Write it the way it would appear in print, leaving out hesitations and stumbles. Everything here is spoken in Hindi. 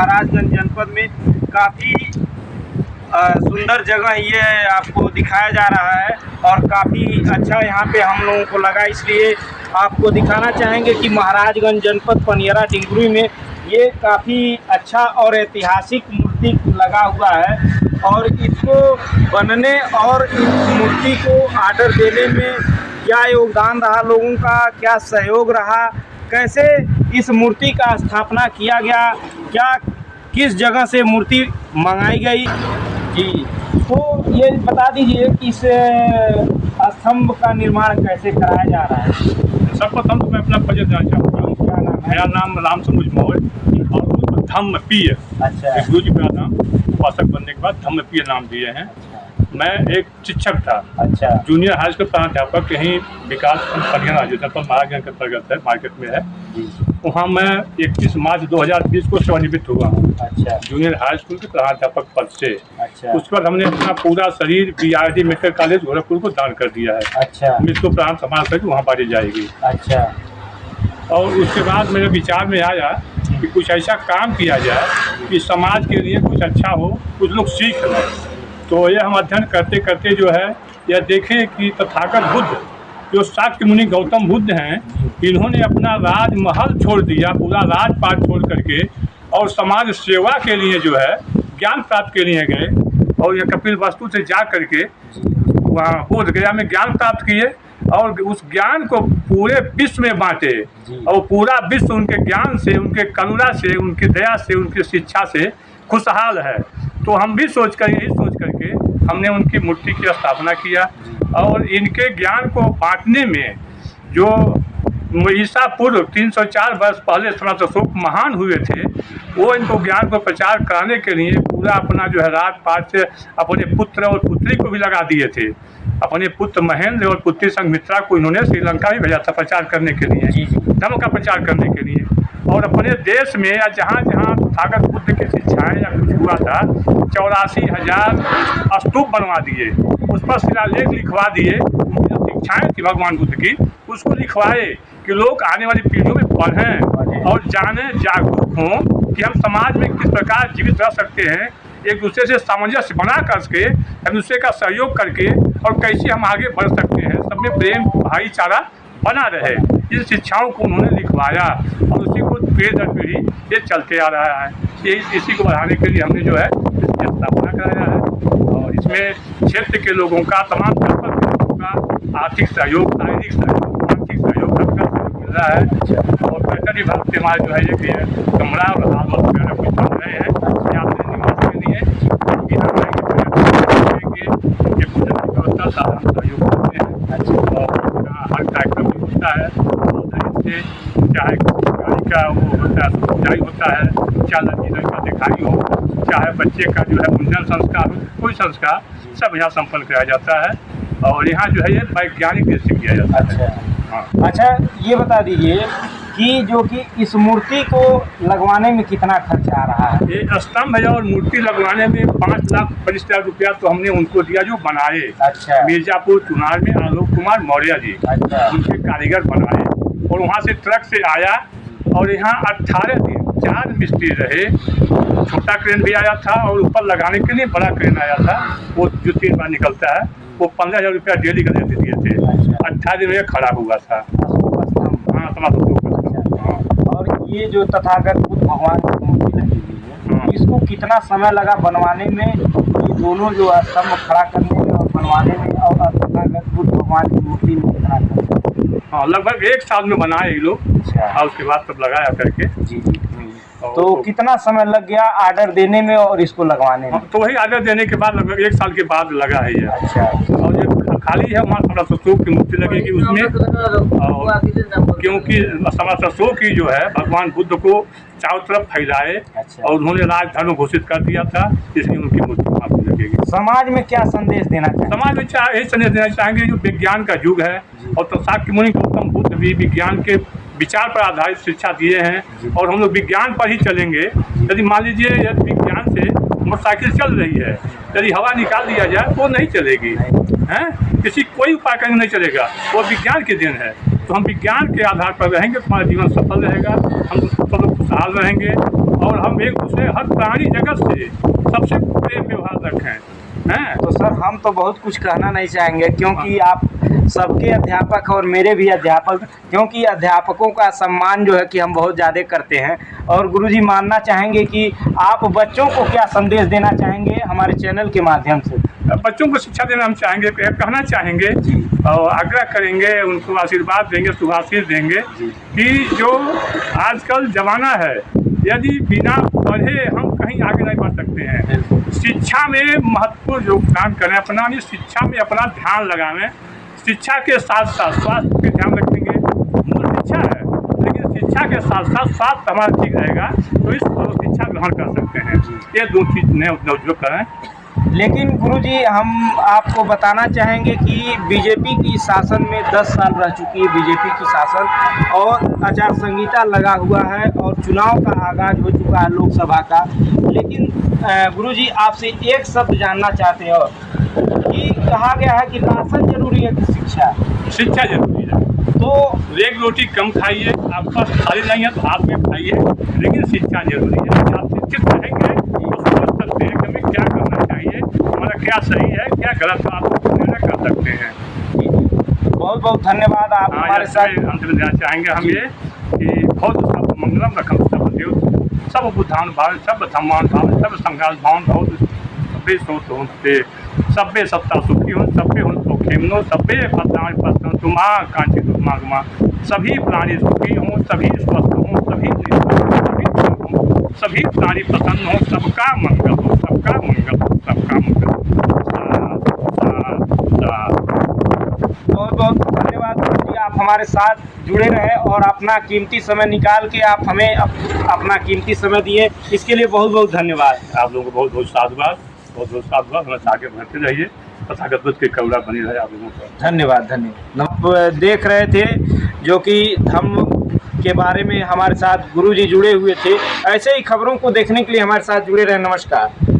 महाराजगंज जनपद में काफ़ी सुंदर जगह ये आपको दिखाया जा रहा है और काफ़ी अच्छा यहाँ पे हम लोगों को लगा, इसलिए आपको दिखाना चाहेंगे कि महाराजगंज जनपद पनियरा डिंगरी में ये काफ़ी अच्छा और ऐतिहासिक मूर्ति लगा हुआ है। और इसको बनने और इस मूर्ति को आर्डर देने में क्या योगदान रहा, लोगों का क्या सहयोग रहा, कैसे इस मूर्ति का स्थापना किया गया, क्या किस जगह से मूर्ति मंगाई गई जी, तो ये बता दीजिए कि इस स्तंभ का निर्माण कैसे कराया जा रहा है। सर्वप्रथम तो मैं अपना परिचय देना चाहूँगा। क्या नाम है? मेरा नाम राम समुझ मौर्य और धम्मप्रिय। अच्छा। गुरु जी मेरा नाम उपासक बनने के बाद धम्मप्रिय नाम दिए हैं। मैं एक शिक्षक था। अच्छा। जूनियर हाई स्कूल प्राध्यापक यहीं विकास पनियरा जो जनपद महाराजगंज के अंतर्गत है, मार्केट में है। वहाँ मैं 31 मार्च 2020 को सेवानिवृत्त हुआ हूँ। अच्छा। जूनियर हाई स्कूल के प्राध्यापक पद से। अच्छा। उसके बाद हमने अपना पूरा शरीर BRD मेडिकल कॉलेज गोरखपुर को दान कर दिया है। अच्छा। इसको प्राण संभाल करके वहाँ बारी जाएगी। अच्छा। और उसके बाद मेरे विचार में आया कि कुछ ऐसा काम किया जाए कि समाज के लिए कुछ अच्छा हो, कुछ लोग सीख लें। तो ये हम अध्ययन करते करते जो है यह देखें कि तथागत बुद्ध जो शाक्य मुनि गौतम बुद्ध हैं, इन्होंने अपना राजमहल छोड़ दिया, पूरा राजपाट छोड़ करके, और समाज सेवा के लिए जो है ज्ञान प्राप्त के लिए गए। और ये कपिलवस्तु से जा करके वहाँ बोध गया में ज्ञान प्राप्त किए और उस ज्ञान को पूरे विश्व में बांटे। और पूरा विश्व उनके ज्ञान से, उनके करुणा से, उनकी दया से, उनकी शिक्षा से खुशहाल है। तो हम भी यही सोच करके हमने उनकी मूर्ति की स्थापना किया। और इनके ज्ञान को बांटने में जो ईसा पूर्व 304 वर्ष पहले सम्राट अशोक महान हुए थे, वो इनको ज्ञान को प्रचार कराने के लिए पूरा अपना जो है राजपाट से अपने पुत्र और पुत्री को भी लगा दिए थे। अपने पुत्र महेंद्र और पुत्री संघमित्रा को इन्होंने श्रीलंका भी भेजा था प्रचार करने के लिए, धर्म का प्रचार करने के लिए। और अपने देश में या जहाँ जहाँ तथागत बुद्ध की शिक्षाएँ या कुछ हुआ था, 84,000 स्तूप बनवा दिए, उस पर शिलालेख लिखवा दिए। उनकी जो शिक्षाएँ थी भगवान बुद्ध की, उसको लिखवाए कि लोग आने वाली पीढ़ियों में पढ़ें और जानें, जागरूक हों कि हम समाज में किस प्रकार जीवित रह सकते हैं, एक दूसरे से सामंजस्य बना करके, एक दूसरे का सहयोग करके, और कैसे हम आगे बढ़ सकते हैं, सब में प्रेम भाईचारा बना रहे। इन शिक्षाओं को उन्होंने लिखवाया और उसी को पीढ़ी दर पीढ़ी ये चलते आ रहा है। इसी को बढ़ाने के लिए हमने जो है इसकी स्थापना कराया है। और इसमें क्षेत्र के लोगों का, तमाम जनपद के लोगों का आर्थिक सहयोग, शारीरिक सहयोग, मानसिक सहयोग, सबका सहयोग मिल रहा है। और पर्यटन विभाग से हमारे जो है ये कमरा और हाल वगैरह कुछ बन रहे हैं अपने निवास के लिए। व्यवस्था साधन सहयोग करते हैं और हर कार्यक्रम भी होता है। और इससे चाहे गाड़ी का वो होता है, सिंचाई होता है, चाहे लड़की का दिखाई हो, चाहे बच्चे का जो है मुंडन संस्कार हो, कोई संस्कार सब यहाँ संपन्न कराया जाता है। और यहाँ जो है ये वैज्ञानिक दृष्टि किया जाता है। हाँ। अच्छा, ये बता दीजिए कि जो कि इस मूर्ति को लगवाने में कितना खर्च आ रहा है। ये स्तंभ है और मूर्ति लगवाने में 5,25,000 रुपया तो हमने उनको दिया जो बनाए। अच्छा। मिर्जापुर चुनार में आलोक कुमार मौर्य जी। अच्छा। उनके कारीगर बनाए और वहाँ से ट्रक से आया और यहाँ 18 दिन 4 मिस्त्री रहे। छोटा क्रेन भी आया था और ऊपर लगाने के लिए बड़ा क्रेन आया था, वो जो 3 बार निकलता है, वो 15,000 रुपया डेली का देते दिए थे। 18 दिन में खड़ा हुआ था। हाँ। और ये जो तथागत बुद्ध भगवान की मूर्ति लगी हुई है, इसको कितना समय लगा बनवाने में, ये दोनों जो स्तंभ खड़ा करने में और बनवाने में, और तथागत बुद्ध भगवान की मूर्ति में कितना खर्च? हाँ, लगभग 1 साल में बनाए ये लोग। अच्छा। और उसके बाद सब लगाया करके। जी। तो कितना समय लग गया आर्डर देने में और इसको लगवाने में? तो वही आर्डर देने के बाद लगभग 1 साल के बाद लगा है ये। अच्छा। और ये खाली है, वहाँ सम्राट अशोक की मूर्ति लगेगी उसमें। और क्योंकि सम्राट अशोक की जो है भगवान बुद्ध को चारों तरफ फैलाए। अच्छा। और उन्होंने राज धर्म घोषित कर दिया था, इसलिए उनकी मूर्ति वहाँ पर लगेगी। समाज में क्या संदेश देना चाहिए? समाज में यही संदेश देना चाहेंगे जो विज्ञान का युग है और तो शाक्य मुनि गौतम बुद्ध भी विज्ञान के विचार पर आधारित शिक्षा दिए हैं और हम लोग विज्ञान पर ही चलेंगे। यदि मान लीजिए यदि विज्ञान से मोटरसाइकिल चल रही है, यदि हवा निकाल दिया जाए तो नहीं चलेगी, हैं? किसी कोई उपाय करेंगे नहीं चलेगा, वो विज्ञान के दिन है। तो हम विज्ञान के आधार पर रहेंगे तो हमारा जीवन सफल रहेगा, हम सब लोग खुशहाल रहेंगे। और और हम एक दूसरे हर प्राणी जगत से सबसे प्रेम व्यवहार रखें हैं। तो सर हम तो बहुत कुछ कहना नहीं चाहेंगे, क्योंकि आप सबके अध्यापक और मेरे भी अध्यापक, क्योंकि अध्यापकों का सम्मान जो है कि हम बहुत ज़्यादा करते हैं। और गुरुजी मानना चाहेंगे कि आप बच्चों को क्या संदेश देना चाहेंगे हमारे चैनल के माध्यम से? बच्चों को शिक्षा देना हम चाहेंगे, कहना चाहेंगे और आग्रह करेंगे, उनको आशीर्वाद देंगे, शुभाशीष देंगे कि जो आजकल ज़माना है, यदि बिना पढ़े हम कहीं आगे नहीं बढ़ सकते हैं। शिक्षा में महत्वपूर्ण योगदान करें, अपना शिक्षा में अपना ध्यान लगाएं। शिक्षा के साथ साथ स्वास्थ्य पे ध्यान रखेंगे, मूल शिक्षा है, लेकिन शिक्षा के साथ साथ स्वास्थ्य हमारा ठीक रहेगा तो इस शिक्षा ग्रहण कर सकते हैं। ये दो चीज़ नए उपयोग करें। लेकिन गुरुजी हम आपको बताना चाहेंगे कि बीजेपी की शासन में 10 साल रह चुकी है बीजेपी की शासन, और आचार संहिता लगा हुआ है और चुनाव का आगाज हो चुका है लोकसभा का। लेकिन गुरुजी आपसे एक शब्द जानना चाहते हैं और कि कहा गया है कि राशन जरूरी है कि शिक्षा जरूरी है। तो एक रोटी कम खाइए, आपके पास थाली नहीं है तो हाथ में खाइए, लेकिन शिक्षा जरूरी है। आप शिक्षित रहेंगे तो समझ सकते हैं कि हमें क्या करना चाहिए, हमारा क्या सही है क्या गलत है, आप निर्णय कर सकते हैं। बहुत बहुत धन्यवाद आप हमारे साथ। अंत में देना चाहेंगे हम ये कि बहुत सब मंगलम रखम सब देव सब बुद्धान भाव सब धम्मान भाव सब संघाल भाव बहुत सभ्य सोच होते सभ्य सत्ता सुखी हो सभ्य हो तो खेमनो सभ्य पत्ताएं पत्तों तुमा कांची तुमा सभी प्राणी सुखी हों, सभी स्वस्थ हों, सभी सभी प्राणी प्रसन्न हो, सबका मंगल हो, सबका मंगल हो, सबका मंगल हो। बहुत बहुत धन्यवाद गुरुजी, आप हमारे साथ जुड़े रहे और अपना कीमती समय निकाल के आप हमें अपना कीमती समय दिए, इसके लिए बहुत बहुत धन्यवाद। आप लोगों को बहुत बहुत साधुवाद, बहुत बहुत साधुवाद। हमें आगे बढ़ते रहिए, तथागत बुद्ध की करुणा बनी रहे आप लोगों को। धन्यवाद धन्यवाद। आप देख रहे थे जो कि धम्म के बारे में हमारे साथ गुरुजी जुड़े हुए थे। ऐसे ही खबरों को देखने के लिए हमारे साथ जुड़े रहे। नमस्कार।